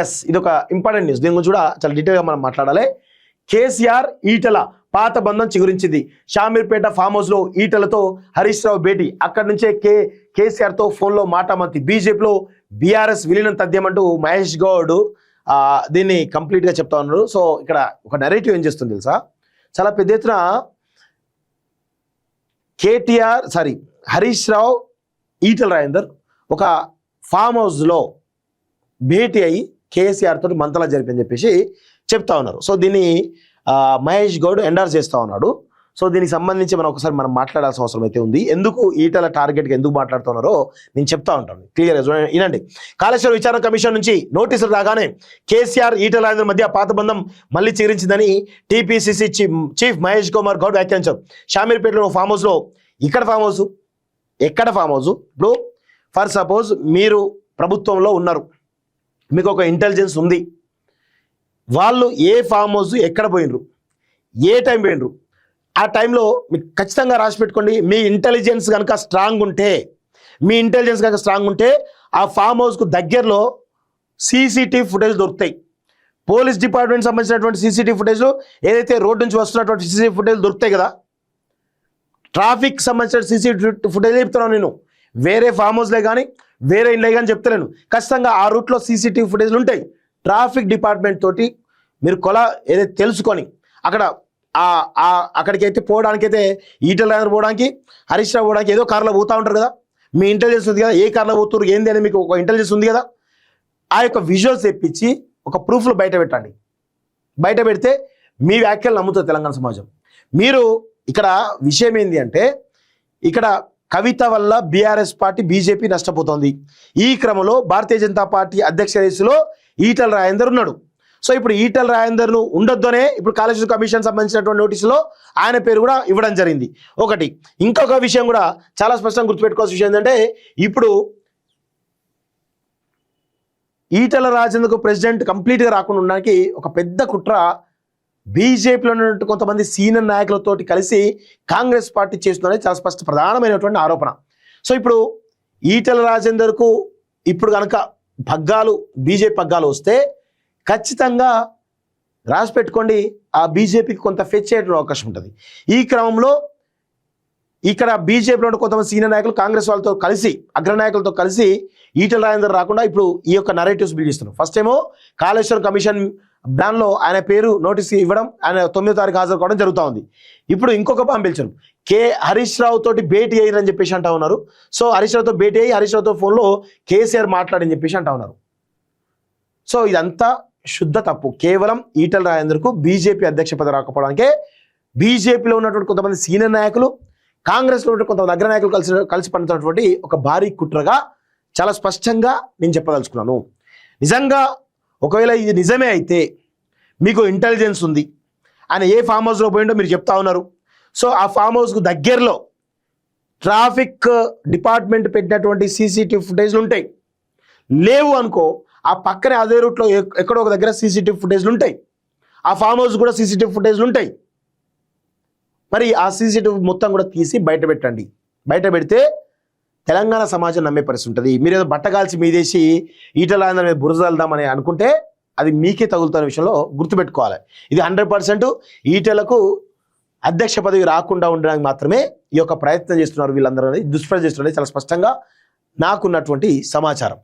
Yes, ఇది ఒక important news. దీని గురించి కూడా చాలా డీటెయిల్గా మనం మాట్లాడాలి. కేసీఆర్ ఈటల పాత బంధం చిగురించింది. షామీర్పేట ఫామ్ హౌస్ లో ఈటలతో హరీష్ రావు భేటీ. అక్కడి నుంచే కేసీఆర్ తో ఫోన్లో మాటామంతి. బీజేపీలో బీఆర్ఎస్ విలీనం తథ్యమంటూ మహేష్ గౌడ్ దీన్ని కంప్లీట్గా చెప్తా ఉన్నారు. సో ఇక్కడ ఒక నెరేటివ్ ఏం చేస్తుంది తెలుసా, చాలా పెద్ద ఎత్తున హరీష్ రావు ఈటల రాజేందర్ ఒక ఫామ్ హౌస్లో భేటీ అయ్యి కేసీఆర్ తోటి మంతలా జరిపని చెప్పేసి చెప్తా ఉన్నారు. సో దీన్ని మహేష్ గౌడ్ ఎండార్స్ చేస్తూ ఉన్నాడు. సో దీనికి సంబంధించి ఒకసారి మనం మాట్లాడాల్సిన అవసరం అయితే ఉంది. ఎందుకు ఈటల టార్గెట్గా ఎందుకు మాట్లాడుతున్నారో నేను చెప్తా ఉంటాను, క్లియర్గా వినండి. కాళేశ్వరం విచారణ కమిషన్ నుంచి నోటీసులు రాగానే కేసీఆర్ ఈటల రాజేందర్ మధ్య పాత బంధం మళ్ళీ చిగురించిందని టీపీసీసీ చీఫ్ మహేష్ కుమార్ గౌడ్ వ్యాఖ్యానించారు. షామీర్పేటలో ఫామ్ హౌస్లో, ఇక్కడ ఫామ్ హౌస్, ఎక్కడ ఫామ్ హౌస్? ఇప్పుడు ఫర్ సపోజ్ మీరు ప్రభుత్వంలో ఉన్నారు, మీకు ఒక ఇంటెలిజెన్స్ ఉంది, వాళ్ళు ఏ ఫామ్ హౌస్ ఎక్కడ పోయినరు, ఏ టైం పోయినరు, ఆ టైంలో మీకు ఖచ్చితంగా రాసి పెట్టుకోండి. మీ ఇంటెలిజెన్స్ కనుక స్ట్రాంగ్ ఉంటే ఆ ఫామ్ హౌస్కు దగ్గరలో సీసీటీవీ ఫుటేజ్ దొరుకుతాయి. పోలీస్ డిపార్ట్మెంట్ సంబంధించినటువంటి సీసీటీవీ ఫుటేజ్లో ఏదైతే రోడ్ నుంచి వస్తున్నటువంటి సీసీటీవీ ఫుటేజ్ దొరుకుతాయి కదా, ట్రాఫిక్ సంబంధించిన సీసీటీవీ ఫుటేజ్ చెప్తున్నాను నేను. వేరే ఫామ్ హౌస్లే కానీ వేరే ఇండ్లే కానీ చెప్తలేను. ఖచ్చితంగా ఆ రూట్లో సీసీటీవీ ఫుటేజ్లు ఉంటాయి. ట్రాఫిక్ డిపార్ట్మెంట్ తోటి మీరు ఏదైతే తెలుసుకొని అక్కడికైతే పోవడానికైతే ఈటల రాజేందర్ పోవడానికి, హరీష్ రావు పోవడానికి ఏదో కార్లో పోతూ ఉంటారు కదా, మీ ఇంటెలిజెన్స్ ఉంది కదా, ఏ కార్లో పోతున్నారు ఏంది అని మీకు ఒక ఇంటెలిజెన్స్ ఉంది కదా, ఆ యొక్క విజువల్స్ తెప్పించి ఒక ప్రూఫ్లో బయట పెట్టండి. బయట పెడితే మీ వ్యాఖ్యలు నమ్ముతుంది తెలంగాణ సమాజం. మీరు ఇక్కడ విషయం ఏంటి అంటే, ఇక్కడ కవిత వల్ల బీఆర్ఎస్ పార్టీ బీజేపీ నష్టపోతుంది. ఈ క్రమంలో భారతీయ జనతా పార్టీ అధ్యక్ష రేసులో ఈటల రాజేందర్ ఉన్నాడు. సో ఇప్పుడు ఈటల రాజేందర్ను ఉండొద్దనే ఇప్పుడు కాళేశ్వరం కమిషన్ సంబంధించినటువంటి నోటీసులో ఆయన పేరు కూడా ఇవ్వడం జరిగింది. ఒకటి, ఇంకొక విషయం కూడా చాలా స్పష్టంగా గుర్తుపెట్టుకోవాల్సిన విషయం ఏంటంటే, ఇప్పుడు ఈటల రాజేందర్కు ప్రెసిడెంట్ కంప్లీట్గా రాకుండా ఉండడానికి ఒక పెద్ద కుట్ర బీజేపీలో ఉన్నటువంటి కొంతమంది సీనియర్ నాయకులతోటి కలిసి కాంగ్రెస్ పార్టీ చేస్తుందని చాలా ప్రధానమైనటువంటి ఆరోపణ. సో ఇప్పుడు ఈటల రాజేందర్కు ఇప్పుడు కనుక బీజేపీ పగ్గాలు వస్తే ఖచ్చితంగా రాసి పెట్టుకోండి, ఆ బీజేపీకి కొంత ఫెచ్ చేయడం అవకాశం ఉంటుంది. ఈ క్రమంలో ఇక్కడ బీజేపీలో ఉన్న కొంతమంది సీనియర్ నాయకులు కాంగ్రెస్ వాళ్ళతో కలిసి, అగ్రనాయకులతో కలిసి ఈటల రాజేందర్ రాకుండా ఇప్పుడు ఈ యొక్క నరేటివ్స్ బిల్డ్ చేస్తున్నారు. ఫస్ట్ ఏమో కాళేశ్వరం కమిషన్ దానిలో ఆయన పేరు నోటీస్ ఇవ్వడం, ఆయన 9వ తారీఖు హాజరు కావడం జరుగుతూ ఉంది. ఇప్పుడు ఇంకొక పంపించారు, హరీష్ రావు తోటి భేటీ అయ్యారని చెప్పేసి అంటా ఉన్నారు. సో హరీష్ రావుతో భేటీ అయ్యి హరీష్ రావుతో ఫోన్లో కేసీఆర్ మాట్లాడని చెప్పేసి అంటా ఉన్నారు. సో ఇదంతా శుద్ధ తప్పు. కేవలం ఈటల రాజేందర్కు బీజేపీ అధ్యక్ష పదవి రాకపోవడానికే బీజేపీలో ఉన్నటువంటి కొంతమంది సీనియర్ నాయకులు, కాంగ్రెస్లో ఉన్న కొంతమంది అగ్ర నాయకులు కలిసి పడుతున్నటువంటి ఒక భారీ కుట్రగా చాలా స్పష్టంగా నేను చెప్పదలుచుకున్నాను. నిజంగా ఒకవేళ ఇది నిజమే అయితే, మీకు ఇంటెలిజెన్స్ ఉంది, ఆయన ఏ ఫామ్ హౌస్లో పోయిండో మీరు చెప్తా ఉన్నారు. సో ఆ ఫామ్ హౌస్కు దగ్గరలో ట్రాఫిక్ డిపార్ట్మెంట్ పెట్టినటువంటి సీసీటీవీ ఫుటేజ్లు ఉంటాయి. లేవు అనుకో, ఆ పక్కనే అదే రూట్లో ఎక్కడో ఒక దగ్గర సీసీటీవీ ఫుటేజ్లు ఉంటాయి. ఆ ఫామ్ హౌస్ కూడా సీసీటీవీ ఫుటేజ్లు ఉంటాయి. మరి ఆ సీసీటీవీ మొత్తం కూడా తీసి బయట పెట్టండి. బయట పెడితే తెలంగాణ సమాజం నమ్మే పరిస్థితి ఉంటుంది. మీరు ఏదో బట్టగాల్చి మీదేసి ఈటల రాజేందర్ మీద బురదల్దామని అనుకుంటే అది మీకే తగులుతున్న విషయంలో గుర్తుపెట్టుకోవాలి. ఇది 100% ఈటలకు అధ్యక్ష పదవి రాకుండా ఉండడానికి మాత్రమే ఈ యొక్క ప్రయత్నం చేస్తున్నారు వీళ్ళందరూ అనేది దుష్ప్రచారం చేస్తున్నది చాలా స్పష్టంగా నాకున్నటువంటి సమాచారం.